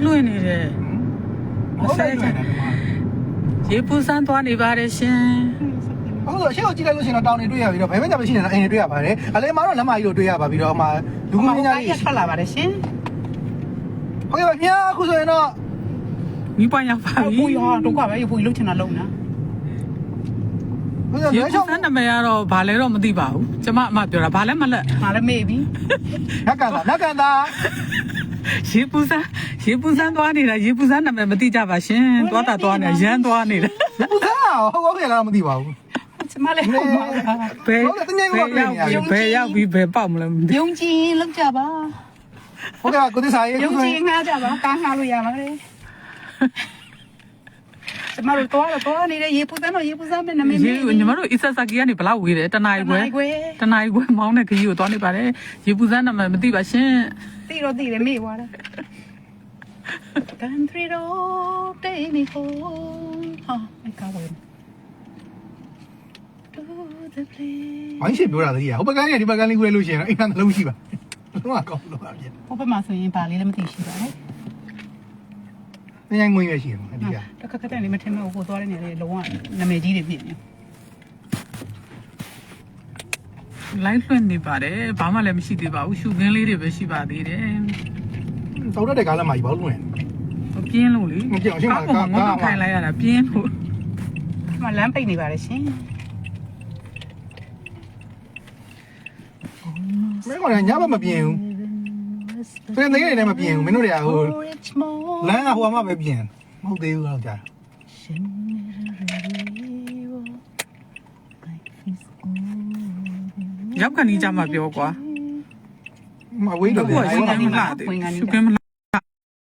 လွင့်နေတယ်ရေပူစမ်းသွားနေပါတယ်ရှင် ဟုတ်ဆိုအရှိကိုကြည့်လိုက်လို့ရှိရင်တော့တောင်တွေတွေ့ရပြီးတော့ဘယ်ဘက်ကြမှာရှိနေတာအိမ်တွေတွေ့ရပါတယ်အလဲမှာတော့လမ်းမကြီးကိုတွေ့ရပါပြီးတော့အမှလူကူကြီးကြီး ထွက်လာပါတယ်ရှင် ဟုတ်ကဲ့ပါခင်ဗျာအခုဆိုရင်တော့ မိပွားရောက်ပါပြီ ပူရောတော့ကပဲပူလုတ်ချင်တာလုံးနော် ဟုတ်ကဲ့ ရေ မဲ ပူ ချောင်း စမ်းနာမည်ကတော့ဘာလဲတော့မသိပါဘူးကျမအမပြောတာဘာလဲမလက် ငါလည်းမေ့ပြီ နက်ကန်သာ ရေပူစမ်းသွားနေတာရေပူစမ်းနာမည်မသိကြပါရှင်သွားတာသွားနေရမ်းသွားနေတယ် ပူစားဟုတ်ကဲ့လားမသိပါဘူး ကျမလည်းဟုတ်ပါ ဘယ်ရောက်ပြီးဘယ်ပေါက်မလဲမသိ ယုံကြည်လောက်ကြပါ ဟုတ်ကဲ့ကိုသစ္စာရေး ယုံကြည်ငါကြပါကားငါလို့ရပါလေကျမတို့တော့နေတဲ့ရေပူစမ်းတော့ရေပူစမ်းမယ်နမေ ရေညီမတို့အစ်ဆက်ဆာကီကနေဘလောက်ဝေးတယ်တနားရီခွဲမောင်းတဲ့ခကြီးကိုသွားနေပါတယ်ရေပူစမ်းနာမည်မသိပါရှင် သိတော့သိတယ်မေ့သွားတယ် Country road take me home ဟာအကောင်းဝင် To the place ဝိုင်းရှင်းပြောတာတည်းဟိုဘက်ကနေဒီဘက်ကနေကူလဲလို့ရှိရင်တော့အိမ်ကနှလုံးရှိပါလုံးဝကောင်းလို့ပါဗျ ဟိုဘက်မှာဆိုရင်ပါလေးလည်းမသိရှိပါဘူး ။ညငွေရရှိတယ်အဓိက တခါခက်တဲ့လေးမထင်မဲ့ဟိုသွားတဲ့နေရာလေးလုံးဝနာမည်ကြီးတွေဖြစ်နေ လိုက်လွှင့်နေပါတယ်ဘာမှလည်းမရှိသေးပါဘူးရှုခင်းလေးတွေပဲရှိပါသေးတယ် ။တောက်တဲ့ကားလည်းမကြီးဘာလို့လဲ ပြင်းလို့လေ ။မပြောင်းရှင်းပါကား ငါတို့ခိုင်းလိုက်ရတာပြင်းလို့ ။မလမ်းပိတ်နေပါလေရှင် ။မင်းကလည်းညဘက်မပြင်းဘူး။ပြန်နေနေလည်းမပြင်းဘူးမင်းတို့တွေကဟိုလမ်းကဟိုမှာပဲပြင်းမဟုတ်သေးဘူးတော့ကြာ။ ရောက်ကနေကြမှာပြောကွာ မဝေးတော့ အခုကရှုခင်းမလားရှုခင်းမလား